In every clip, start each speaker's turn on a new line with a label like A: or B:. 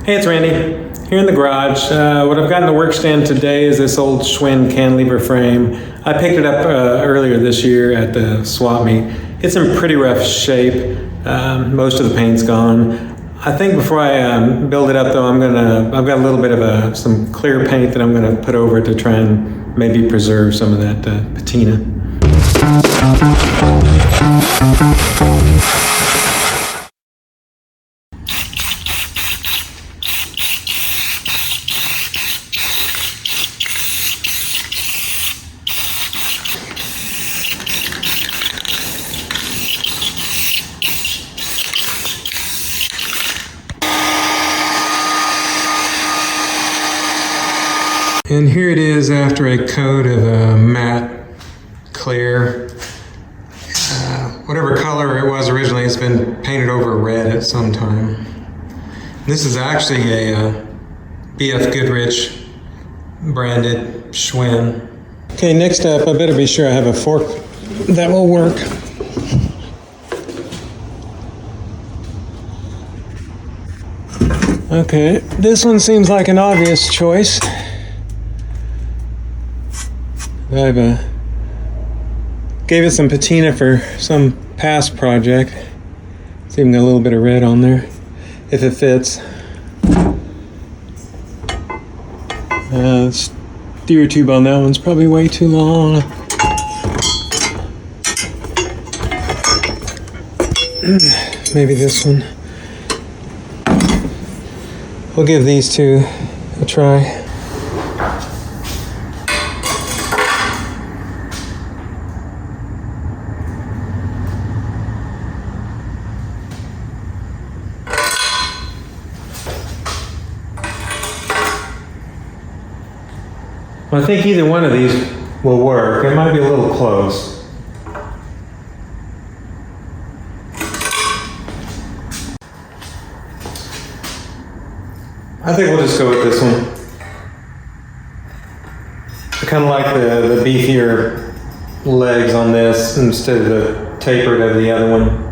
A: Hey, it's Randy. Here in the garage. What I've got in the work stand today is this old Schwinn cantilever frame. I picked it up earlier this year at the swap meet. It's in pretty rough shape. Most of the paint's gone. I think before I build it up though, I've got a little bit of some clear paint that I'm gonna put over it to try and maybe preserve some of that patina. And here it is after a coat of matte clear. Whatever color it was originally, it's been painted over red at some time. This is actually a BF Goodrich branded Schwinn. Okay, next up, I better be sure I have a fork that will work. Okay, this one seems like an obvious choice. I've gave it some patina for some past project. It's even got a little bit of red on there, if it fits. Steer tube on that one's probably way too long. Maybe this one. We'll give these two a try. I think either one of these will work. It might be a little close. I think we'll just go with this one. I kind of like the beefier legs on this instead of the tapered of the other one.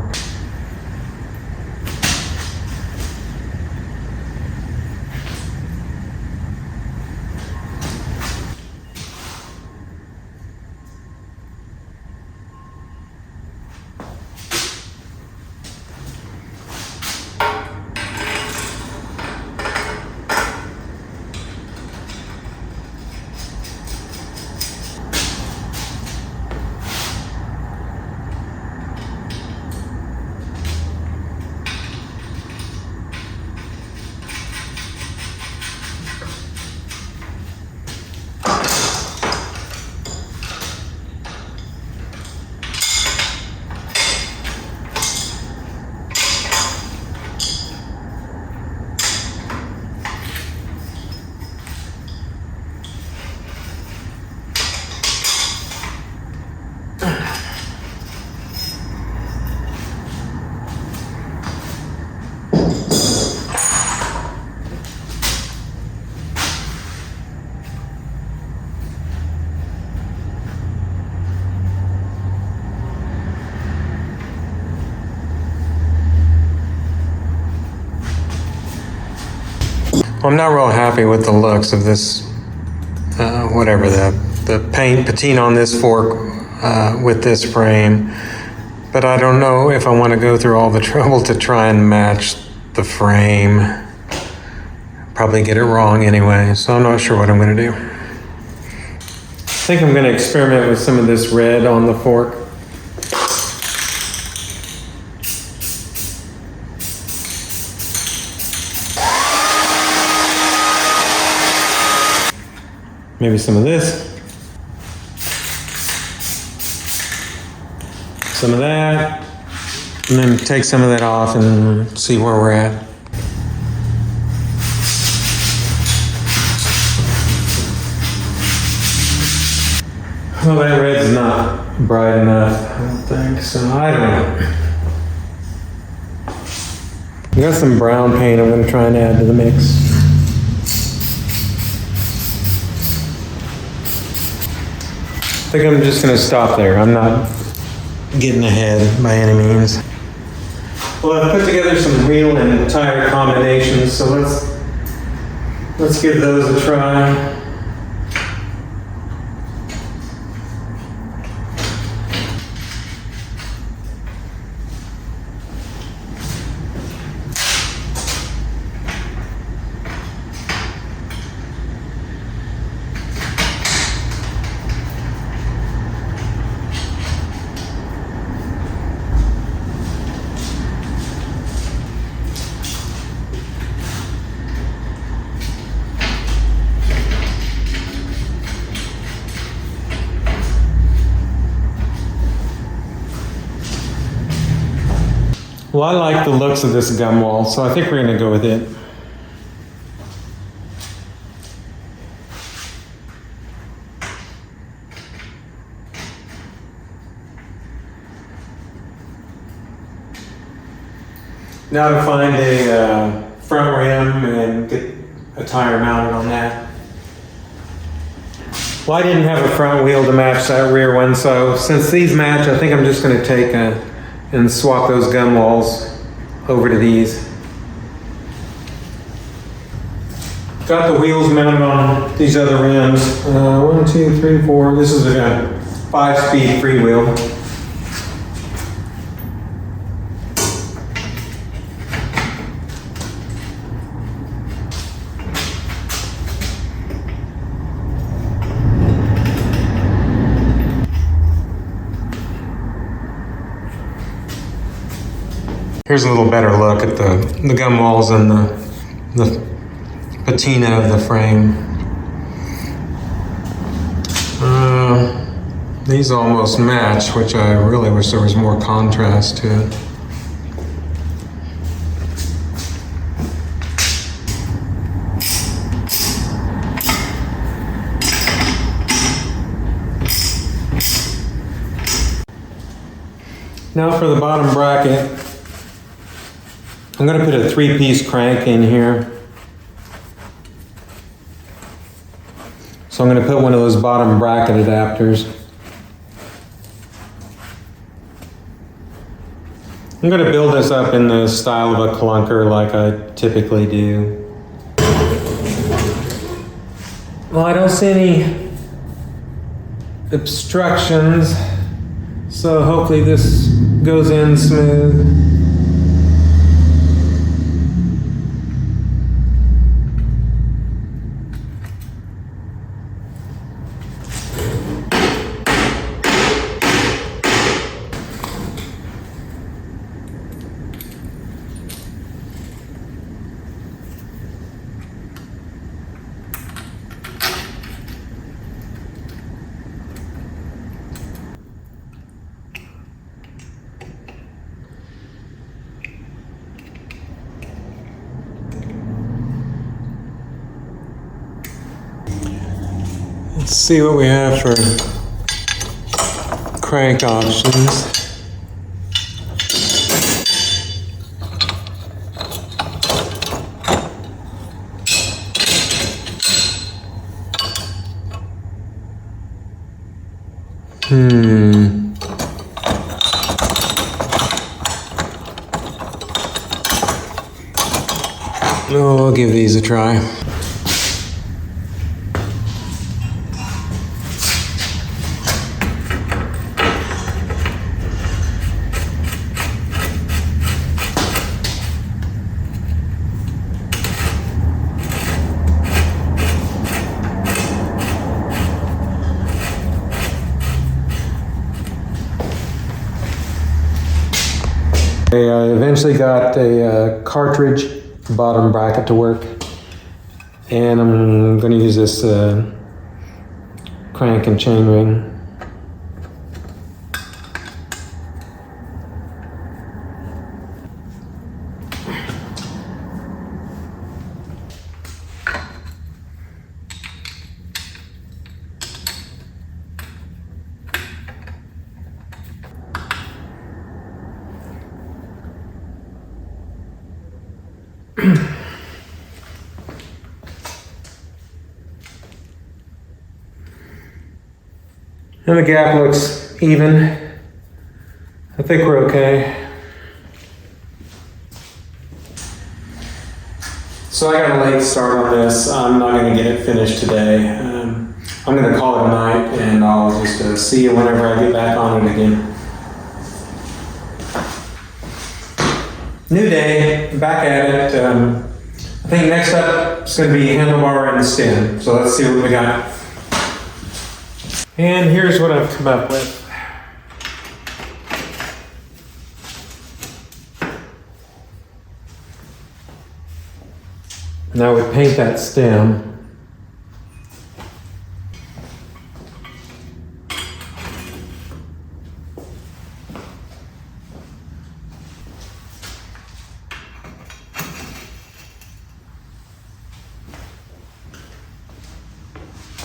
A: I'm not real happy with the looks of this, whatever the paint patina on this fork with this frame, but I don't know if I want to go through all the trouble to try and match the frame. Probably get it wrong anyway, so I'm not sure what I'm going to do. I think I'm going to experiment with some of this red on the fork. Maybe some of this, some of that, and then take some of that off and see where we're at. Well, that red's not bright enough, I don't think, so I don't know. I got some brown paint I'm going to try and add to the mix. I think I'm just going to stop there. I'm not getting ahead by any means. Well, I've put together some wheel and tire combinations, so let's Let's give those a try. Well, I like the looks of this gum wall, so I think we're going to go with it. Now to find a front rim and get a tire mounted on that. Well, I didn't have a front wheel to match that rear one, so since these match, I think I'm just going to take and swap those gum walls over to these. Got the wheels mounted on these other rims. 1, 2, 3, 4. This is a 5-speed freewheel. Here's a little better look at the gum walls and the patina of the frame. These almost match, which I really wish there was more contrast to it. Now for the bottom bracket. I'm going to put a 3-piece crank in here. So I'm going to put one of those bottom bracket adapters. I'm going to build this up in the style of a clunker like I typically do. Well, I don't see any obstructions, so hopefully this goes in smooth. Let's see what we have for crank options. Oh, I'll give these a try. I eventually got a cartridge bottom bracket to work, and I'm going to use this crank and chain ring. And the gap looks even. I think we're okay. So I got a late start on this. I'm not going to get it finished today. I'm going to call it a night, and I'll just see you whenever I get back on it again. New day, back at it. I think next up is going to be handlebar and stem. So let's see what we got. And here's what I've come up with. Now we paint that stem.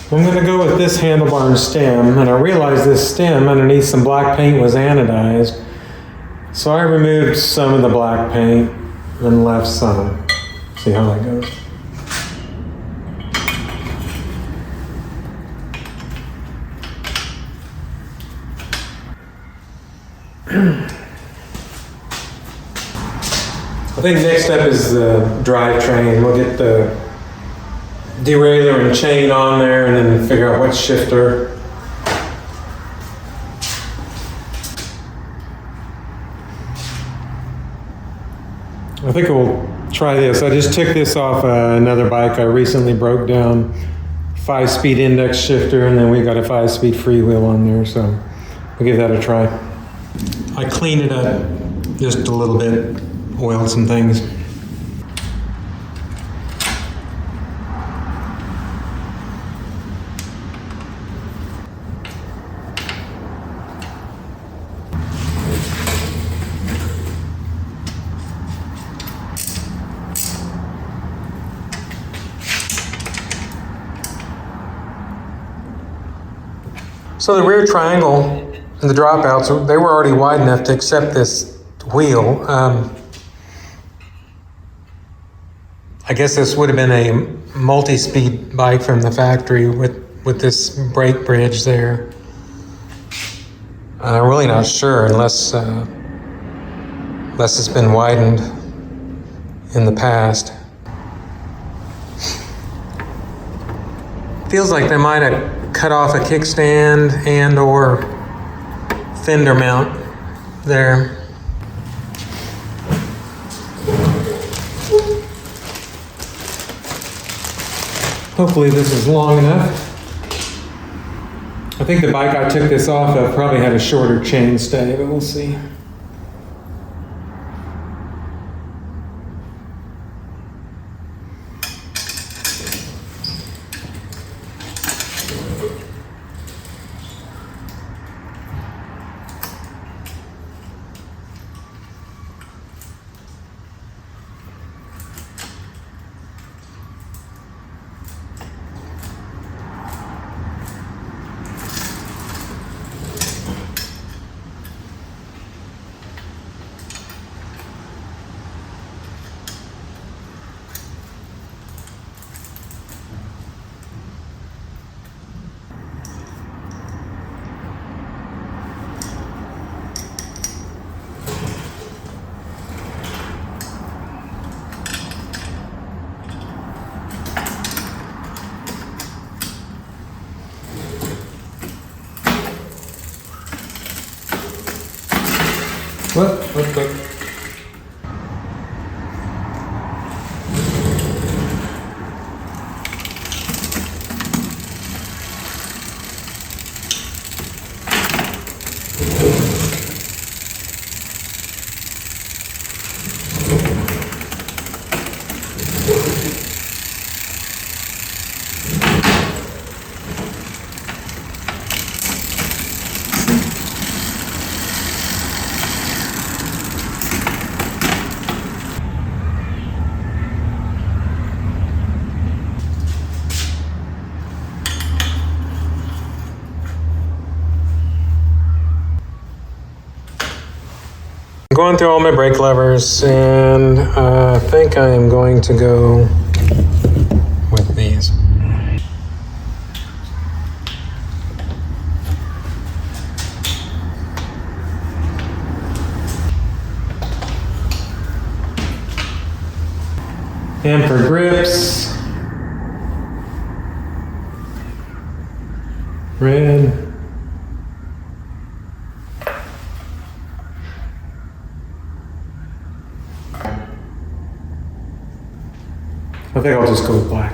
A: I'm going to go with this handlebar and stem, and I realized this stem underneath some black paint was anodized, so I removed some of the black paint and left some. See how that goes. I think next up is the drivetrain. We'll get the derailleur and chain on there and then figure out what shifter. I think we'll try this. I just took this off another bike I recently broke down. 5-speed index shifter, and then we got a 5-speed freewheel on there, so we'll give that a try. I cleaned it up just a little bit, oiled some things. So the rear triangle and the dropouts, they were already wide enough to accept this wheel. I guess this would have been a multi-speed bike from the factory with this brake bridge there. I'm really not sure unless it's been widened in the past. Feels like they might have cut off a kickstand and or fender mount there. Hopefully this is long enough. I think the bike I took this off of probably had a shorter chain stay, but we'll see. What? Going through all my brake levers, and I think I am going to go with these. And for grip, grips. Red. I think I'll just go with black.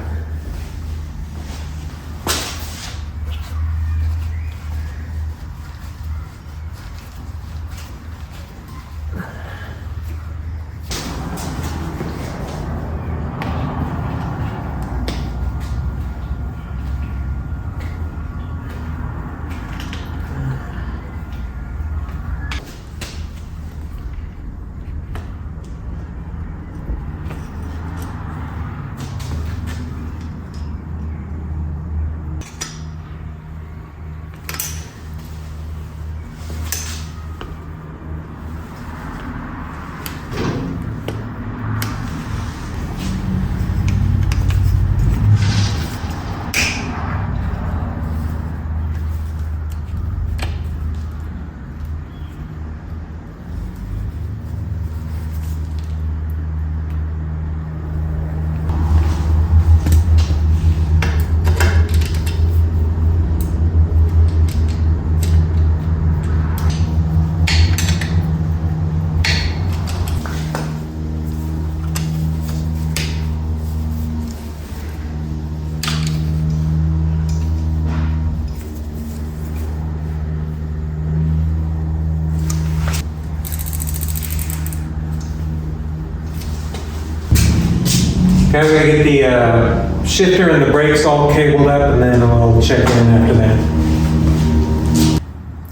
A: Okay, I'm gonna get the shifter and the brakes all cabled up, and then we'll check in after that.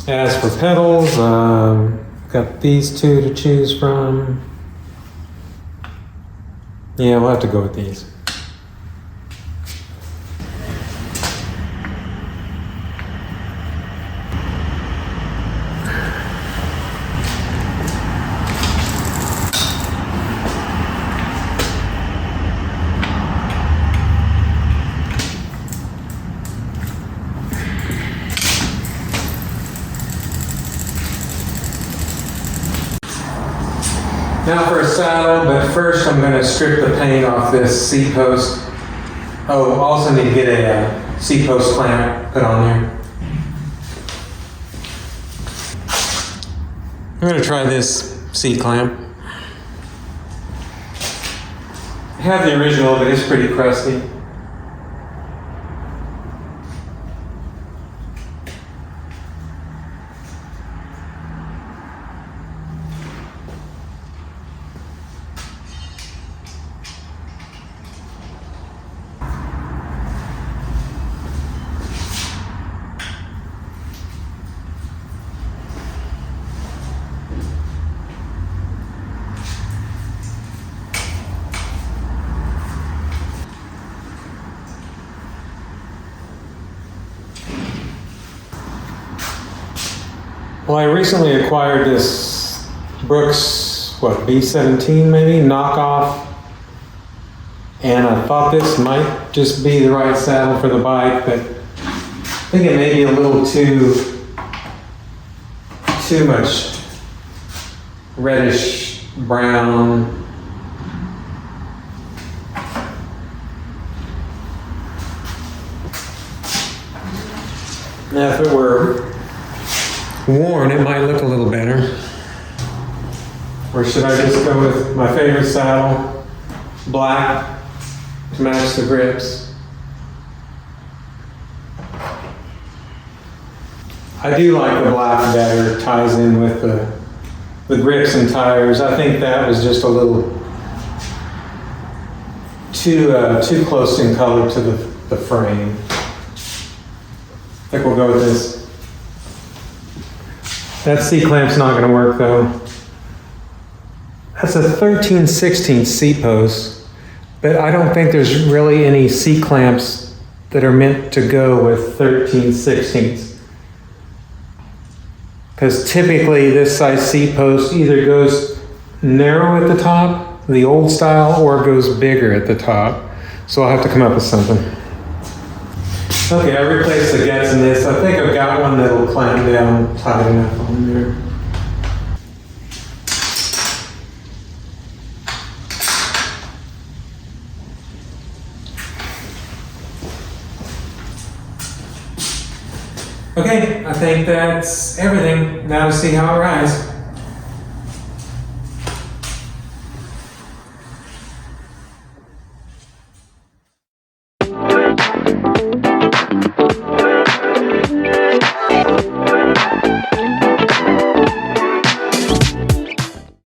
A: As for pedals, got these two to choose from. Yeah, we'll have to go with these. Now for a saddle, but first I'm going to strip the paint off this seat post. Oh, also need to get a seat post clamp put on there. I'm going to try this seat clamp. I have the original, but it's pretty crusty. Well, I recently acquired this Brooks, B17 maybe, knockoff. And I thought this might just be the right saddle for the bike, but I think it may be a little too much reddish brown. Now, if it were worn, it might look a little better. Or should I just go with my favorite saddle, black, to match the grips? I do like the black better, it ties in with the grips and tires. I think that was just a little too close in color to the frame. I think we'll go with this. That C-clamp's not going to work though. That's a 13/16 seat post, but I don't think there's really any C-clamps that are meant to go with 13/16. Because typically this size seat post either goes narrow at the top, the old style, or goes bigger at the top. So I'll have to come up with something. Okay, I replaced the guts in this. I think I've got one that'll clamp down tight enough on there. Okay, I think that's everything. Now to see how it rides.